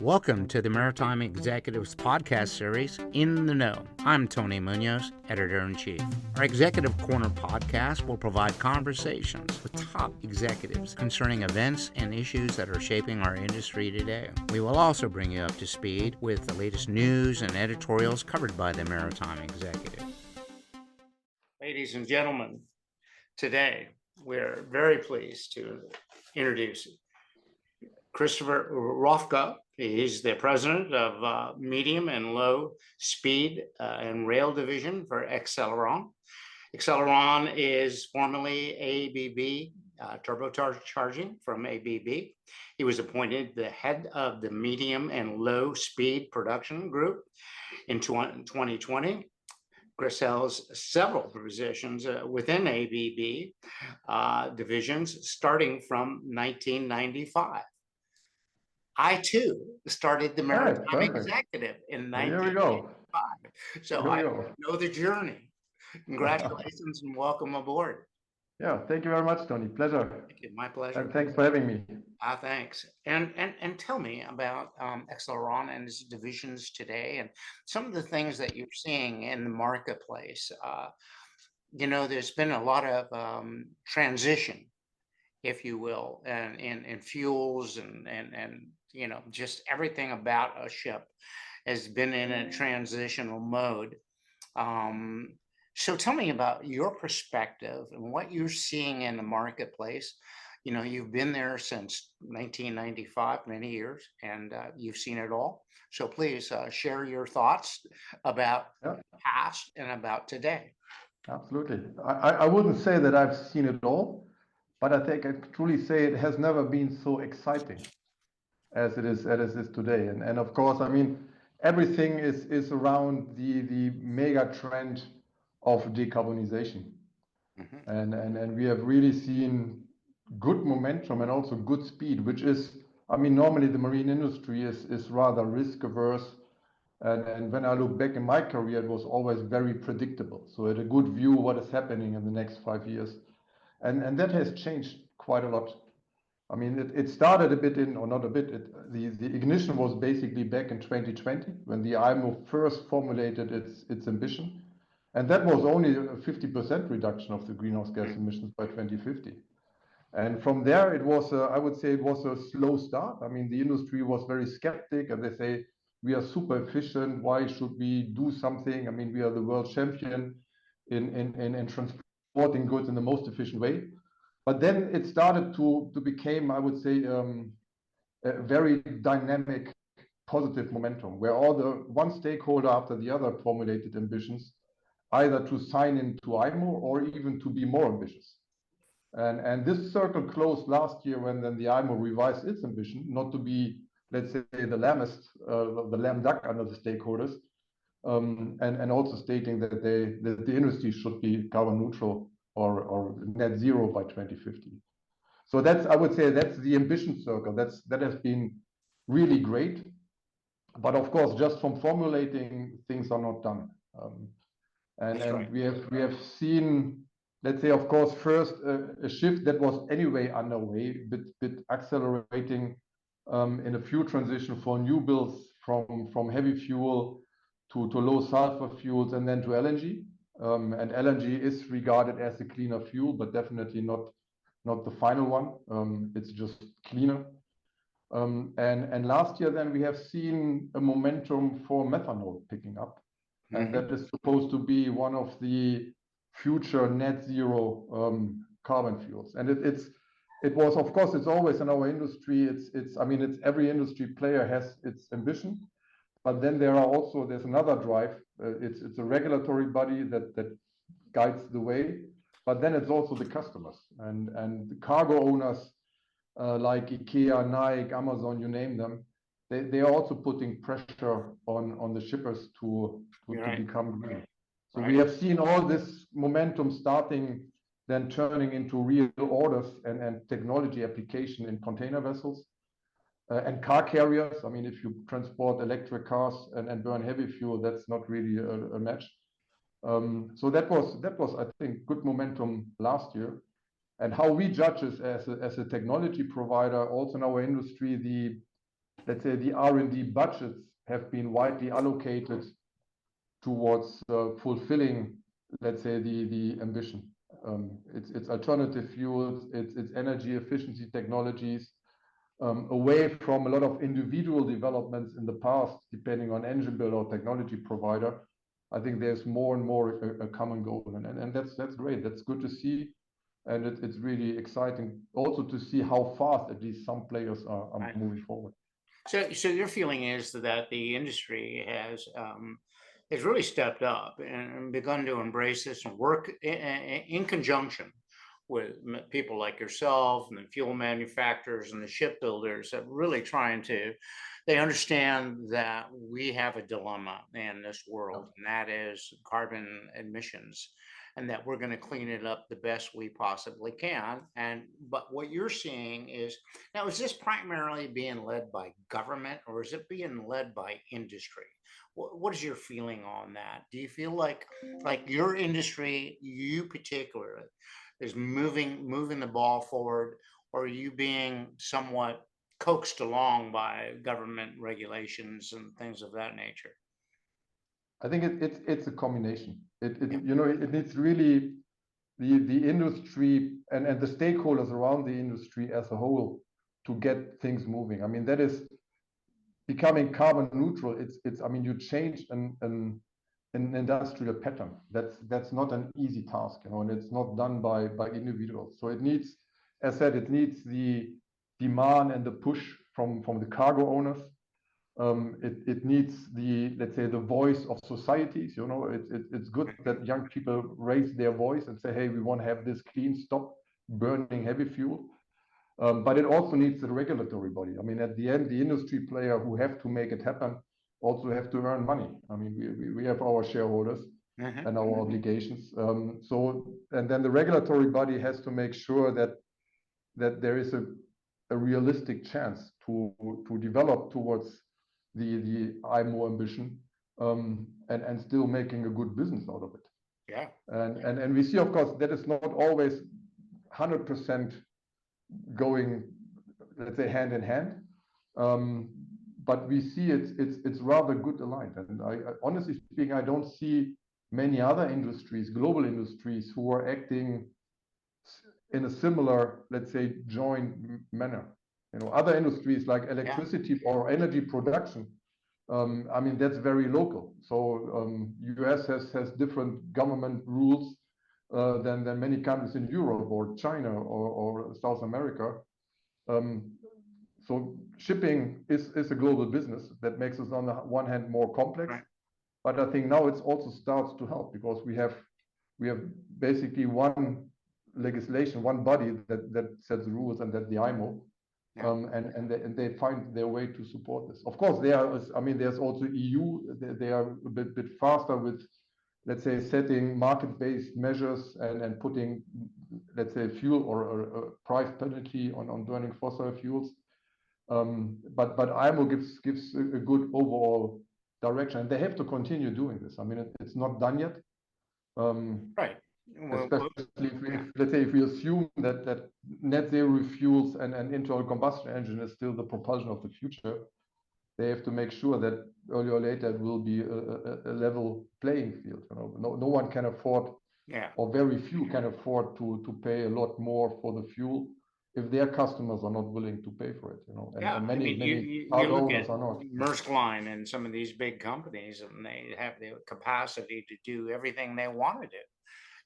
Welcome to the Maritime Executives podcast series, In the Know. I'm Tony Munoz, Editor-in-Chief. Our Executive Corner podcast will provide conversations with top executives concerning events and issues that are shaping our industry today. We will also bring you up to speed with the latest news and editorials covered by the Maritime Executive. Ladies and gentlemen, today we're very pleased to introduce Christoph Rofka. He's the president of medium and low speed and rail division for Accelleron. Accelleron is formerly ABB, turbocharging from ABB. He was appointed the head of the medium and low speed production group in 2020. Chris holds several positions within ABB divisions starting from 1995. I too started the Maritime Executive in 1995. So I know the journey. Congratulations and welcome aboard. Yeah, thank you very much, Tony. Pleasure. Thank you. My pleasure. And thanks for having me. Thanks. And tell me about Accelleron and its divisions today and some of the things that you're seeing in the marketplace. There's been a lot of transition, if you will, and in fuels and just everything about a ship has been in a transitional mode. So tell me about your perspective and what you're seeing in the marketplace. You've been there since 1995, many years, and you've seen it all. So please share your thoughts about the past and about today. Absolutely. I wouldn't say that I've seen it all, but I think I truly say it has never been so exciting as it is today. And of course, I mean, everything is around the mega trend of decarbonization. And we have really seen good momentum and also good speed, which is, I mean, normally the marine industry is rather risk averse. And when I look back in my career, it was always very predictable. So I had a good view what is happening in the next 5 years. And that has changed quite a lot. I mean, it started a bit in, or not a bit, the ignition was basically back in 2020 when the IMO first formulated its ambition. And that was only a 50% reduction of the greenhouse gas emissions by 2050. And from there, it was, I would say it was a slow start. I mean, the industry was very skeptic and they say, we are super efficient. Why should we do something? I mean, we are the world champion in transporting goods in the most efficient way. But then it started to become, I would say, a very dynamic, positive momentum where all the one stakeholder after the other formulated ambitions, either to sign into IMO or even to be more ambitious. And this circle closed last year when then the IMO revised its ambition, not to be, let's say, the lame duck under the stakeholders, and also stating that the industry should be carbon neutral or net zero by 2050. So that's, I would say, that's the ambition circle. That has been really great. But of course, just from formulating, things are not done. And we have seen, let's say, of course, first a shift that was anyway underway, bit accelerating in a fuel transition for new builds from heavy fuel to low sulfur fuels and then to LNG. And LNG is regarded as a cleaner fuel, but definitely not the final one. It's just cleaner. And last year, then we have seen a momentum for methanol picking up. And that is supposed to be one of the future net zero carbon fuels. And it was, of course, it's always in our industry. It's every industry player has its ambition. But then there's another drive. It's a regulatory body that guides the way, but then it's also the customers and the cargo owners like IKEA, Nike, Amazon, you name them. They are also putting pressure on the shippers to become green. So we have seen all this momentum starting, then turning into real orders and technology application in container vessels. And car carriers. I mean, if you transport electric cars and burn heavy fuel, that's not really a match. So that was, I think, good momentum last year. And how we judge as a technology provider, also in our industry, let's say, the R&D budgets have been widely allocated towards fulfilling, let's say, the ambition. It's alternative fuels, it's energy efficiency technologies, away from a lot of individual developments in the past, depending on engine builder or technology provider. I think there's more and more a common goal, and that's great. That's good to see, and it's really exciting also to see how fast at least some players are Right. moving forward. So your feeling is that the industry has really stepped up and begun to embrace this and work in conjunction with people like yourself and the fuel manufacturers and the shipbuilders that really trying to, they understand that we have a dilemma in this world, and that is carbon emissions, and that we're going to clean it up the best we possibly can. And but what you're seeing is, now, is this primarily being led by government or is it being led by industry? What is your feeling on that? Do you feel like your industry, you particularly, is moving the ball forward, or are you being somewhat coaxed along by government regulations and things of that nature? I think it's a combination. Yeah. It needs really the industry and the stakeholders around the industry as a whole to get things moving. I mean, that is becoming carbon neutral. It's I mean, you change an industrial pattern. That's not an easy task, and it's not done by individuals. So it needs, as said, it needs the demand and the push from the cargo owners. It needs let's say, the voice of societies. It's good that young people raise their voice and say, hey, we want to have this clean, stop burning heavy fuel. But it also needs the regulatory body. I mean, at the end, the industry player who have to make it happen also have to earn money. I mean, we have our shareholders and our obligations. And then the regulatory body has to make sure that there is a realistic chance to develop towards the IMO ambition, and still making a good business out of it. Yeah. And we see, of course, that is not always 100% going, let's say, hand in hand. But we see it's rather good aligned. And I honestly speaking, I don't see many other industries, global industries, who are acting in a similar, let's say, joint manner. Other industries like electricity or energy production, I mean, that's very local. So US has different government rules than many countries in Europe or China or South America. So shipping is a global business that makes us, on the one hand, more complex. Right. But I think now it also starts to help, because we have basically one legislation, one body that sets the rules, and that's the IMO. Yeah. And they find their way to support this. Of course, there's also EU. They are a bit faster with, let's say, setting market-based measures and putting, let's say, fuel or a price penalty on burning fossil fuels. But IMO gives a good overall direction, and they have to continue doing this. I mean, it's not done yet. Right. Well, Especially if we assume that net zero fuels and internal combustion engine is still the propulsion of the future, they have to make sure that earlier or later it will be a level playing field. No one can afford, or very few can afford to pay a lot more for the fuel if their customers are not willing to pay for it. And many cargo owners are not. Maersk Line and some of these big companies, and they have the capacity to do everything they want to do.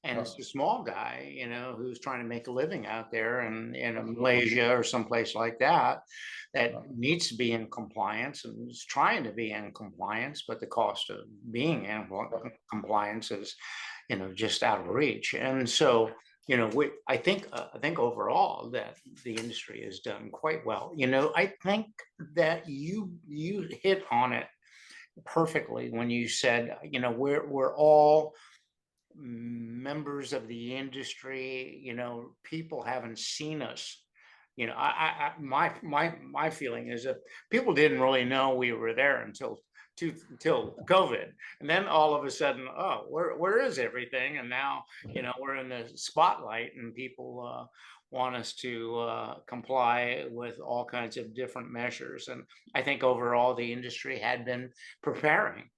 And it's a small guy, who's trying to make a living out there in Malaysia or someplace like that needs to be in compliance and is trying to be in compliance, but the cost of being in compliance is, just out of reach. And so, I think overall that the industry has done quite well. I think that you hit on it perfectly when you said, we're all members of the industry. People haven't seen us. My feeling is that people didn't really know we were there until COVID, and then all of a sudden, oh, where is everything? And now we're in the spotlight, and people want us to comply with all kinds of different measures. And I think overall the industry had been preparing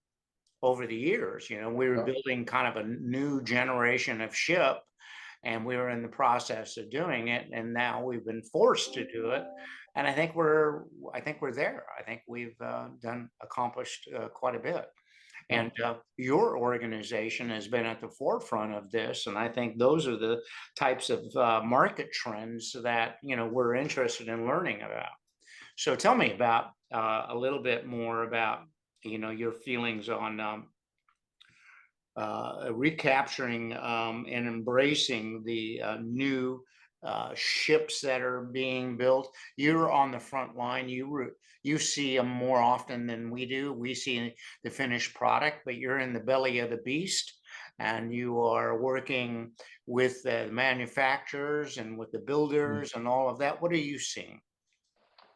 over the years. We were Yeah. building kind of a new generation of ship, and we were in the process of doing it, and now we've been forced to do it. And I think we're there. I think we've accomplished quite a bit. Yeah. And your organization has been at the forefront of this, and I think those are the types of market trends that we're interested in learning about. So tell me about a little bit more about your feelings on recapturing and embracing the new ships that are being built. You're on the front line. You see them more often than we do. We see the finished product, but you're in the belly of the beast, and you are working with the manufacturers and with the builders and all of that. What are you seeing?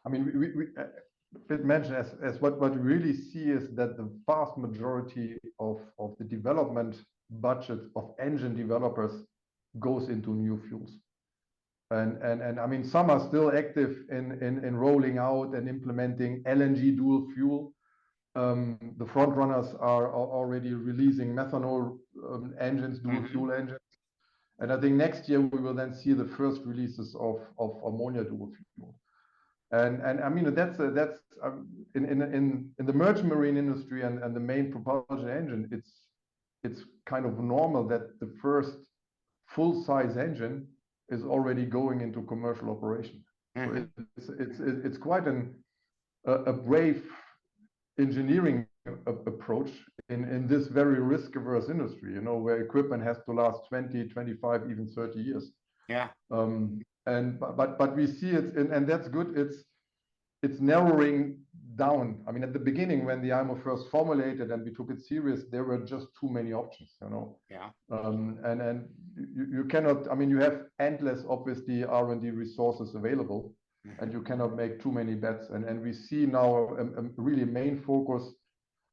I mean, it mentioned as what we really see is that the vast majority of the development budget of engine developers goes into new fuels. And I mean, some are still active in rolling out and implementing LNG dual fuel. The front runners are already releasing methanol engines, dual fuel engines. And I think next year we will then see the first releases of ammonia dual fuel. And I mean, that's in the merchant marine industry and the main propulsion engine, it's kind of normal that the first full-size engine is already going into commercial operation. So it's quite a brave engineering approach in this very risk-averse industry, where equipment has to last 20, 25, even 30 years. Yeah. But we see it, and that's good. It's narrowing down. I mean, at the beginning, when the IMO first formulated and we took it serious, there were just too many options, Yeah. And you cannot. I mean, you have endless, obviously, R&D resources available, and you cannot make too many bets. And we see now a really main focus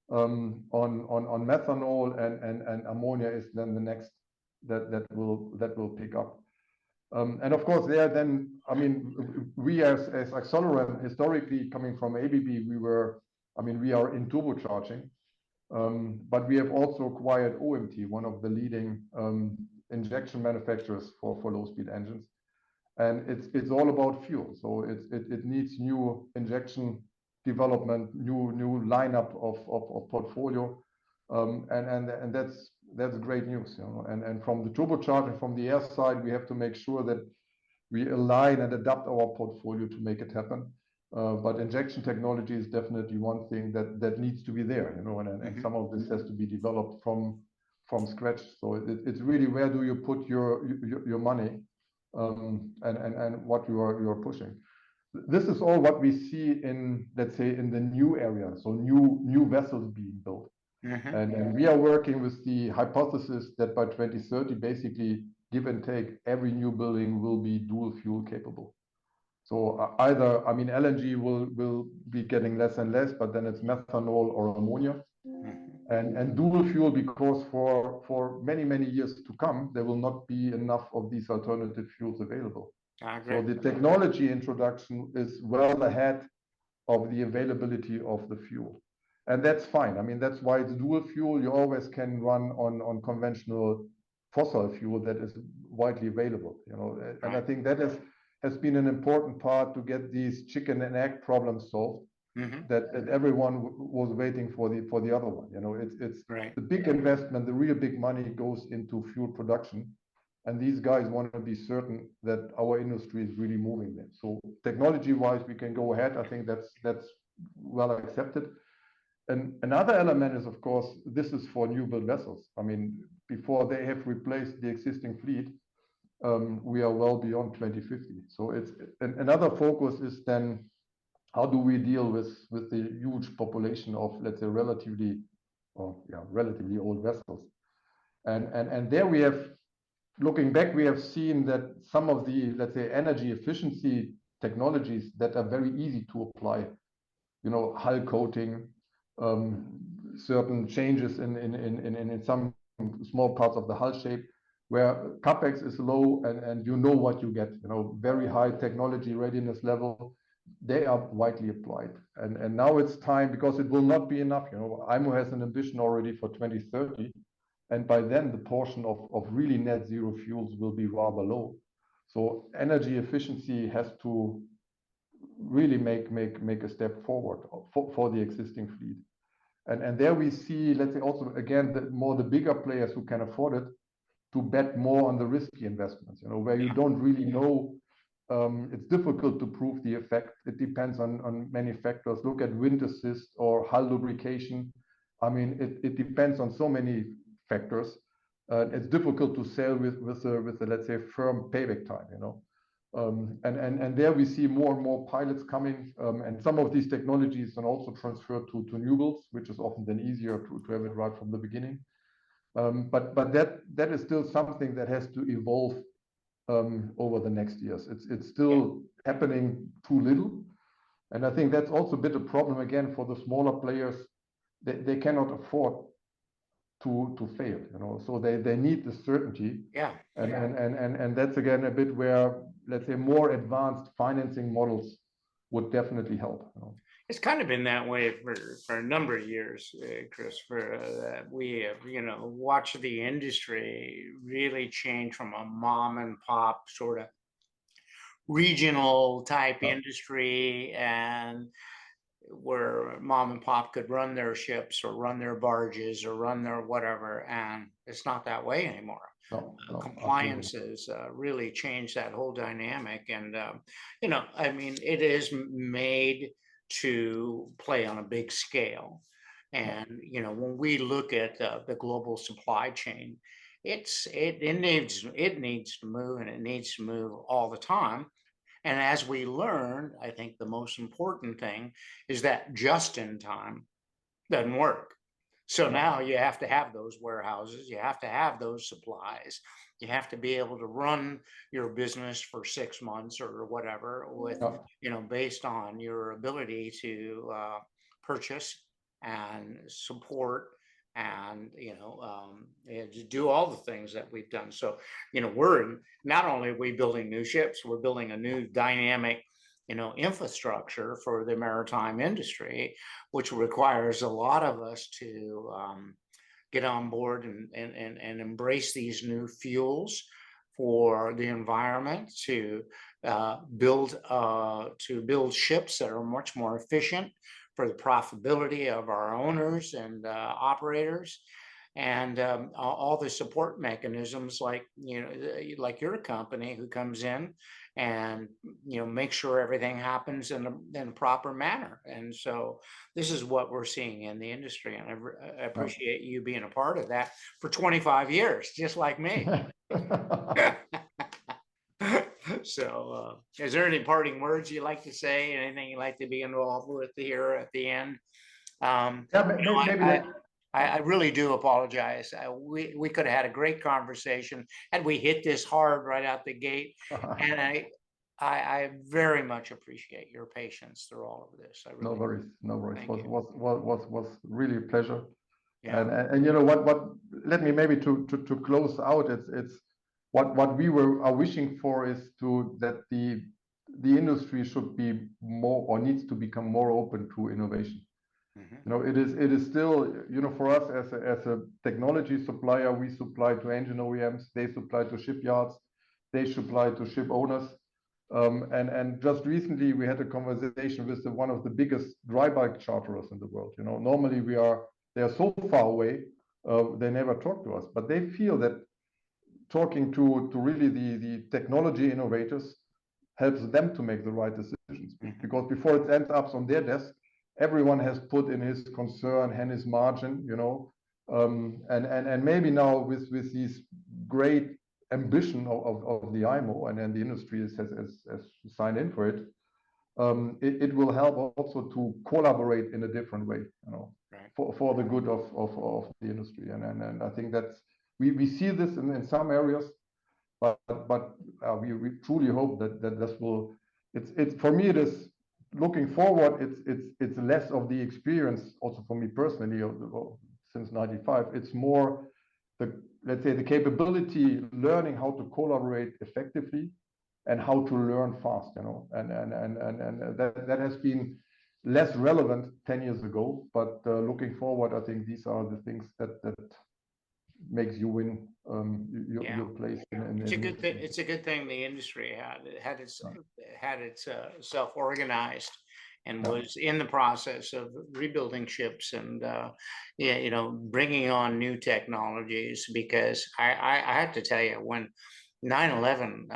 on methanol, and ammonia is then the next that will pick up. And of course, there then, I mean, we as Accelleron, historically coming from ABB, we are in turbocharging, but we have also acquired OMT, one of the leading injection manufacturers for low-speed engines, and it's all about fuel. So it needs new injection development, new lineup of portfolio, and that's great news, And from the turbocharging, from the air side, we have to make sure that we align and adapt our portfolio to make it happen. But injection technology is definitely one thing that needs to be there, and some of this has to be developed from scratch. So it's really, where do you put your money, and what you are pushing. This is all what we see in, let's say, in the new area, so new vessels being built. And we are working with the hypothesis that by 2030, basically, give and take, every new building will be dual fuel capable. So either, I mean, LNG will be getting less and less, but then it's methanol or ammonia. And dual fuel, because for many years to come, there will not be enough of these alternative fuels available. So the technology introduction is well ahead of the availability of the fuel. And that's fine. I mean, that's why it's dual fuel. You always can run on conventional fossil fuel that is widely available, And I think that has been an important part to get these chicken and egg problems solved. That everyone was waiting for the other one. It's the big investment, the real big money goes into fuel production, and these guys want to be certain that our industry is really moving there. So technology-wise, we can go ahead. I think that's well accepted. And another element is, of course, this is for new build vessels. I mean, before they have replaced the existing fleet, we are well beyond 2050. So it's another focus is then, how do we deal with the huge population of, let's say, relatively old vessels? And there we have, looking back, we have seen that some of the, let's say, energy efficiency technologies that are very easy to apply, hull coating, certain changes in some small parts of the hull shape, where CapEx is low and you know what you get, very high technology readiness level. They are widely applied. And now it's time, because it will not be enough. IMO has an ambition already for 2030. And by then, the portion of really net zero fuels will be rather low. So energy efficiency has to really make a step forward for the existing fleet. And there we see, let's say also, again, the bigger players who can afford it to bet more on the risky investments, where you don't really know. It's difficult to prove the effect. It depends on many factors. Look at wind assist or hull lubrication. I mean, it depends on so many factors. It's difficult to sell with a, let's say, firm payback time, and there we see more and more pilots coming, and some of these technologies can also transfer to new builds, which is often then easier to have it right from the beginning. But that is still something that has to evolve over the next years. It's still happening too little, and I think that's also a bit of a problem again for the smaller players. They cannot afford to fail, so they need the certainty. And that's again a bit where, let's say, more advanced financing models would definitely help. It's kind of been that way for a number of years, Christopher. We have, watched the industry really change from a mom and pop sort of regional type industry, and where mom and pop could run their ships or run their barges or run their whatever, and it's not that way anymore. Compliance has really changed that whole dynamic, and I mean, it is made to play on a big scale. And when we look at the global supply chain, it needs to move, and it needs to move all the time. And as we learned, I think the most important thing is that just in time doesn't work. So now you have to have those warehouses, you have to have those supplies, you have to be able to run your business for 6 months or whatever with, based on your ability to purchase and support and to do all the things that we've done. So we're not only are we building new ships, we're building a new dynamic infrastructure for the maritime industry, which requires a lot of us to get on board and embrace these new fuels for the environment, to build ships that are much more efficient for the profitability of our owners and operators, and all the support mechanisms like your company, who comes in and make sure everything happens in a proper manner. And so this is what we're seeing in the industry, and I appreciate you being a part of that for 25 years, just like me. So is there any parting words you'd like to say? Anything you'd like to be involved with here at the end? I really do apologize. We could have had a great conversation had we hit this hard right out the gate. And I very much appreciate your patience through all of this. No worries. Was really a pleasure. Yeah. And what let me maybe to close out, it's what we are wishing for is that the industry should be more, or needs to become more, open to innovation. It is still, for us as a technology supplier, we supply to engine OEMs, they supply to shipyards, they supply to ship owners. And just recently we had a conversation with one of the biggest dry bulk charterers in the world. Normally they are so far away, they never talk to us, but they feel that talking to really the technology innovators helps them to make the right decisions. Because before it ends up on their desk, everyone has put in his concern and his margin, and maybe now with these great ambition of the IMO, and then the industry has signed in for it, it will help also to collaborate in a different way, for the good of the industry. And I think that's, we see this in some areas, but we truly hope that this will, it's for me, it is looking forward, it's less of the experience also for me personally since '95. It's more let's say the capability, learning how to collaborate effectively and how to learn fast, and that has been less relevant 10 years ago, but looking forward, I think these are the things that makes you win your place in It's the a good thing. industry. It's a good thing the industry had its self-organized and Yeah. was in the process of rebuilding ships and bringing on new technologies. Because I have to tell you, when 9/11,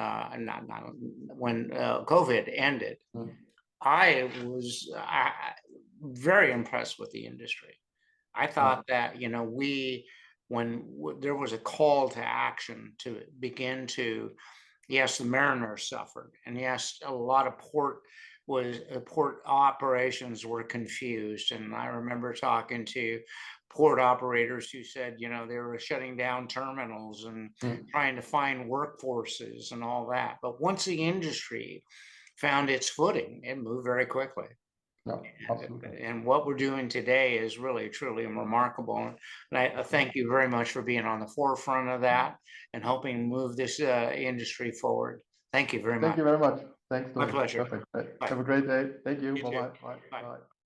when COVID ended, Mm. I was very impressed with the industry. I thought that, when there was a call to action to begin to, yes, the mariners suffered, and yes, a lot of port operations were confused. And I remember talking to port operators who said, they were shutting down terminals and Mm. trying to find workforces and all that. But once the industry found its footing, it moved very quickly. Yeah, absolutely. And what we're doing today is really, truly remarkable. And I thank you very much for being on the forefront of that and helping move this industry forward. Thank you very Thank much. you very much. Thanks, My Tony. pleasure. Perfect. Bye. Have a great day. Thank you. You too. Bye-bye. Bye. Bye. Bye.